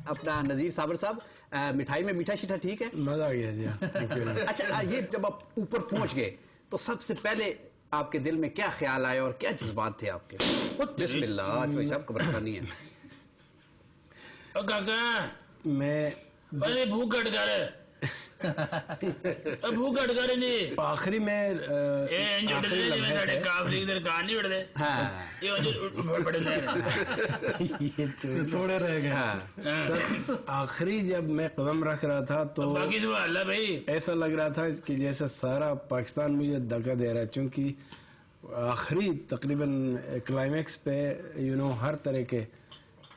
اپنا نذیر صابر صاحب, مٹھائی میں میٹھا شیٹھا ٹھیک ہے؟ مزہ آ گیا جی. اچھا یہ جب آپ اوپر پہنچ گئے تو سب سے پہلے آپ کے دل میں کیا خیال آئے اور کیا جذبات تھے آپ کے؟ بسم اللہ, چوئی صاحب قبرستانی ہے. کاکا میں بھوک کٹ کر بھوک کٹ کر جی آخری میں تھوڑے رہ گئے. آخری جب میں قدم رکھ رہا تھا تو باقی سوال اللہ بھائی ایسا لگ رہا تھا کہ جیسے سارا پاکستان مجھے دھکا دے رہا ہے, چونکہ آخری تقریباً کلائمیکس پہ ہر طرح کے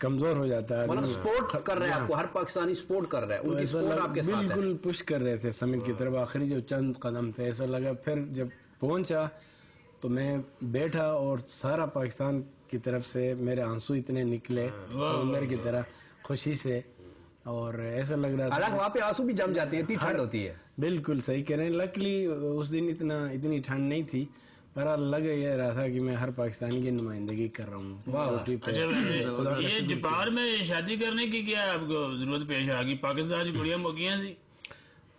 کمزور ہو جاتا ہے. مطلب سپورٹ کر رہے ہیں آپ کو, ہر پاکستانی سپورٹ کر رہا ہے, ان کی سپورٹ آپ کے ساتھ ہے. بالکل پش کر رہے تھے سمٹ کی طرف. آخری جو چند قدم تھے ایسا لگا. پھر جب پہنچا تو میں بیٹھا اور سارا پاکستان کی طرف سے میرے آنسو اتنے نکلے سمندر کی طرح خوشی سے, اور ایسا لگ رہا تھا حالانکہ وہاں پہ آنسو بھی جم جاتے ہیں, اتنی ٹھنڈ ہوتی ہے. بالکل صحیح کہہ رہے ہیں. لکلی اس دن اتنی ٹھنڈ نہیں تھی, پر لگ یہ رہا تھا کہ میں ہر پاکستانی کی نمائندگی کر رہا ہوں چوٹی پہ. یہ جاپان میں شادی کرنے کی کیا آپ کو ضرورت پیش آ گئی؟ پاکستان کی کڑیاں موقعیاں تھی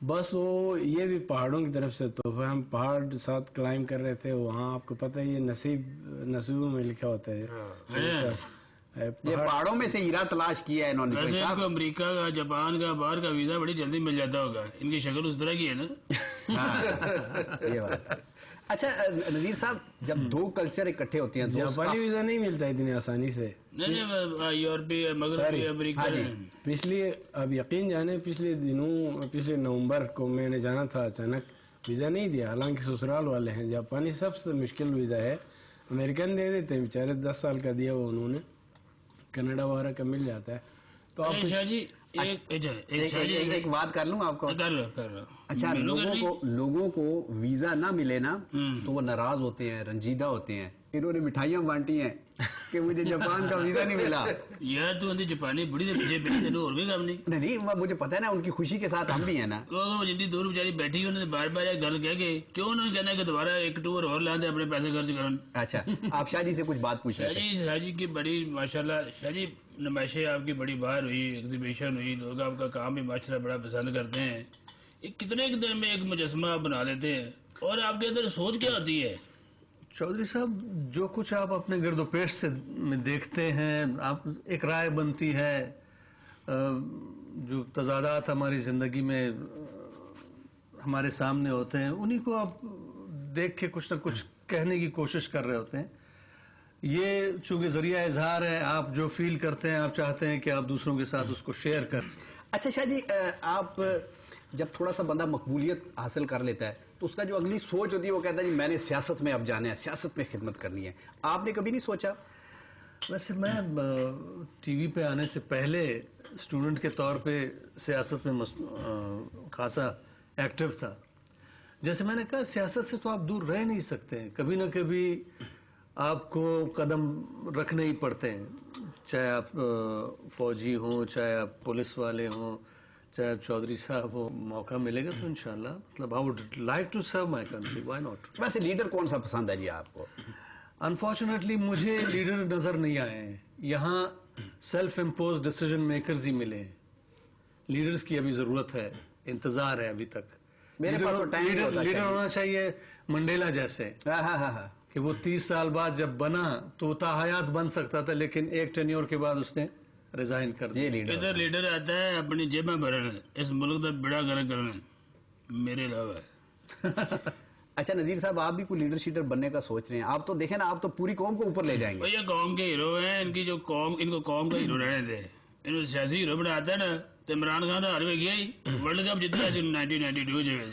بس وہ یہ بھی پہاڑوں کی طرف سے تحفہ. ہم پہاڑ ساتھ کلائم کر رہے تھے وہاں, آپ کو پتہ ہے یہ نصیبوں میں لکھا ہوتا ہے. یہ پہاڑوں میں سے ہیرا تلاش کیا ہے انہوں نے. ویسے ان کو امریکہ کا, جاپان کا, باہر کا ویزا بڑی جلدی مل جاتا ہوگا, ان کی شکل اس طرح کی ہے نا. یہ بات. اچھا نذیر صاحب, جب دو کلچر اکٹھے ہوتے ہیں جاپانی ویزا نہیں ملتا اتنی آسانی سے. نہیں یورپی مغربی امریکہ. پچھلی اب یقین جانے پچھلے نومبر کو میں نے جانا تھا, اچانک ویزا نہیں دیا. حالانکہ سسرال والے ہیں. جاپانی سب سے مشکل ویزا ہے, امریکن دے دیتے ہیں بیچارے, 10 سال کا دیا وہ انہوں نے, کینیڈا وغیرہ کا مل جاتا ہے. تو آپ ایک بات کر لوں آپ کو. اچھا لوگوں کو ویزا نہ ملے نا تو وہ ناراض ہوتے ہیں, رنجیدہ ہوتے ہیں. انہوں نے مٹھائیاں بانٹی ہیں کہ مجھے جاپان کا ویزا نہیں ملا. یار تو جاپانی بڑی اور بھی کام نہیں, مجھے پتا ہے نا, ان کی خوشی کے ساتھ ہم بھی ہیں نا. جتنی دور بیچاری بیٹھی انہوں نے بار بار گل کہہ کے کیوں انہوں نے کہنا کہ دوبارہ ایک ٹور اور لا دیں اپنے پیسے خرچ کرن. اچھا آپ شاہ جی سے کچھ بات پوچھ رہے تھے. شاہ جی کی بڑی ماشاءاللہ, شاہ جی نمائشیں آپ کی بڑی باہر ہوئی, ایگزیبیشن ہوئی, لوگ آپ کا کام بھی ماشاءاللہ بڑا پسند کرتے ہیں. کتنے ایک دن میں ایک مجسمہ بنا دیتے ہیں, اور آپ کے اندر سوچ کیا ہوتی ہے؟ چودھری صاحب جو کچھ آپ اپنے گرد و پیش سے میں دیکھتے ہیں, آپ ایک رائے بنتی ہے, جو تضادات ہماری زندگی میں ہمارے سامنے ہوتے ہیں انہی کو آپ دیکھ کے کچھ نہ کچھ کہنے کی کوشش کر رہے ہوتے ہیں. یہ چونکہ ذریعہ اظہار ہے, آپ جو فیل کرتے ہیں آپ چاہتے ہیں کہ آپ دوسروں کے ساتھ اس کو شیئر کریں. اچھا شاہ جی, آپ جب تھوڑا سا بندہ مقبولیت حاصل کر لیتا ہے تو اس کا جو اگلی سوچ ہوتی ہے وہ کہتا ہے جی میں نے سیاست میں اب جانا ہے, سیاست میں خدمت کرنی ہے. آپ نے کبھی نہیں سوچا؟ ویسے میں ٹی وی پہ آنے سے پہلے اسٹوڈنٹ کے طور پہ سیاست میں خاصا ایکٹیو تھا. جیسے میں نے کہا سیاست سے تو آپ دور رہ نہیں سکتے ہیں, کبھی نہ کبھی آپ کو قدم رکھنے ہی پڑتے ہیں, چاہے آپ فوجی ہوں, چاہے آپ پولیس والے ہوں, چاہے آپ چودھری صاحب ہو. موقع ملے گا تو انشاءاللہ, مطلب I would like to serve my country, why not. ویسے لیڈر کون سا پسند ہے جی آپ کو؟ انفارچونیٹلی مجھے لیڈر نظر نہیں آئے ہیں یہاں, سیلف امپوز ڈیسیژن میکرز ہی ملے ہیں. لیڈرز کی ابھی ضرورت ہے, انتظار ہے ابھی تک. لیڈر ہونا چاہیے منڈیلا جیسے, کہ وہ 30 سال بعد جب بنا تو تا حیات بن سکتا تھا, لیکن ایک ٹینیور کے بعد اس نے ریزائن کر دیا. ادھر لیڈر آتا ہے اپنی جیبیں بھرنا, اس ملک کا بڑا گرک کرنا میرے علاوہ. اچھا نذیر صاحب, آپ بھی کوئی لیڈر شیڈر بننے کا سوچ رہے ہیں؟ آپ تو دیکھیں نا, آپ تو پوری قوم کو اوپر لے جائیں گے. یہ قوم کے ہیرو ہیں, ان کی جو قوم, ان کو قوم کا ہیرو رہنے دے. انہوں سیاسی ہیرو بناتا ہے نا, تو عمران خان تو ہر میں گیا ہی, ورلڈ کپ جتنا 1992 جو ہے.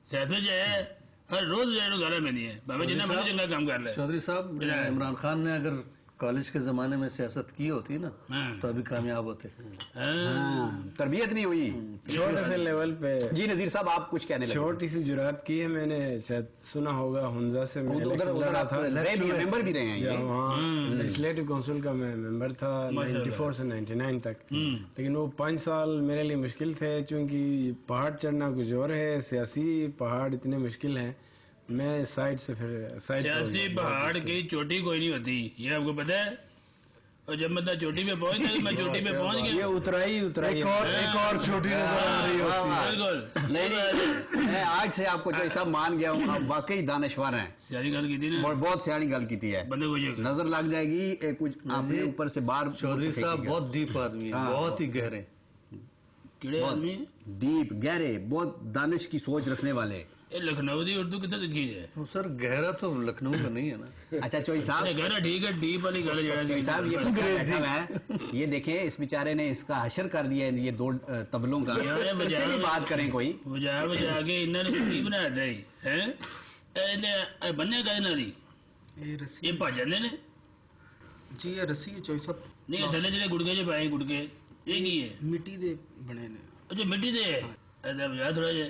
سیاست جو ہے ہر روز جو ہے گالا میں نہیں ہے, بابا جنہیں مرضی چنگا کام کر لے. چودھری صاحب عمران خان نے اگر کالج کے زمانے میں سیاست کی ہوتی نا تو ابھی کامیاب ہوتے. تربیت نہیں ہوئی چھوٹے سے لیول پہ. جی نذیر صاحب آپ کچھ کہنے لگے. چھوٹی سی جرات کی ہے میں نے, شاید سنا ہوگا, ہنزا سے میں ممبر بھی رہے ہیں, وہاں لیجسلیٹو کونسل کا میں ممبر تھا 94 سے 99 تک. لیکن وہ 5 سال میرے لیے مشکل تھے, چونکہ پہاڑ چڑھنا کچھ اور ہے, سیاسی پہاڑ اتنے مشکل ہیں. میں سائڈ سے پھر سیاسی پہاڑ کی چوٹی کوئی نہیں ہوتی, یہ آپ کو پتہ ہے. اور جب میں چوٹی پہ پہنچ گیا میں چوٹی پہ پہنچ یہ گیا اترائی ایک اور چھوٹی نظر آ رہی ہوتی ہے. بالکل نہیں میں آج سے آپ کو جو سب مان گیا ہوں آپ واقعی دانشور ہیں سیاری گل کی تھی نا اور بہت سیاڑی گل کی ہے بندے کو نظر لگ جائے گی کچھ آپ نے اوپر سے بار چودھری صاحب بہت ڈیپ آدمی ہیں, بہت ہی گہرے. کیڑے آدمی ڈیپ گہرے بہت دانش کی سوچ رکھنے والے. یہ لکھنؤ دی اردو کتنے سیکھی ہے سر گہرا تو لکھنؤ کا نہیں ہے نا. اچھا چوئی صاحب گہرا ٹھیک ہے ڈیپ والی گل چوئی صاحب یہ بچہ بیٹھا ہوا ہے یہ دیکھیں اس بیچارے نے اس کا حشر کر دیا ہے یہ دو تبلوں کا اس سے بھی بات کریں کوئی بجا بجا کے انہوں نے کی بنایا تھا ہے بننے کا انہوں نے یہ بھاجن نے جی یہ رسی ہے چوئی صاحب نہیں تھلے جڑے گڑکے جو پائے گڑکے یہ کی ہے مٹی دے بنے نے. اچھا مٹی دے ایسا بجا تھوڑا جا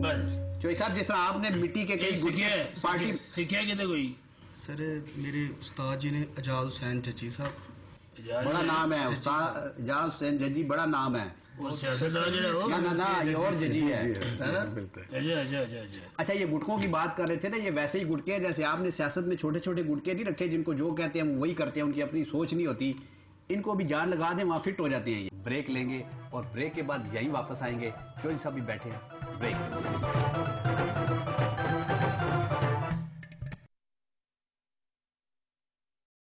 بس چوئی صاحب جس طرح آپ نے مٹی کے کئی گٹکے پارٹی سیکھا کہتے کوئی سر میرے استاد جی نے اجاز حسین ججی صاحب بڑا نام ہے استاد اجاز حسین ججی بڑا نام ہے وہ سیاستدان جڑا ہو نہ یہ اور ججی ہے اچھا اچھا یہ گٹکوں کی بات کر رہے تھے نا یہ ویسے ہی گٹکے ہیں جیسے آپ نے سیاست میں چھوٹے چھوٹے گٹکے نہیں رکھے جن کو جو کہتے ہیں ہم وہی کرتے ہیں ان کی اپنی سوچ نہیں ہوتی ان کو بھی جان لگا دیں وہاں فٹ ہو جاتے ہیں. یہ بریک لیں گے اور بریک کے بعد یہی واپس آئیں گے. چوئی صاحب بھی بیٹھے ہیں بریک.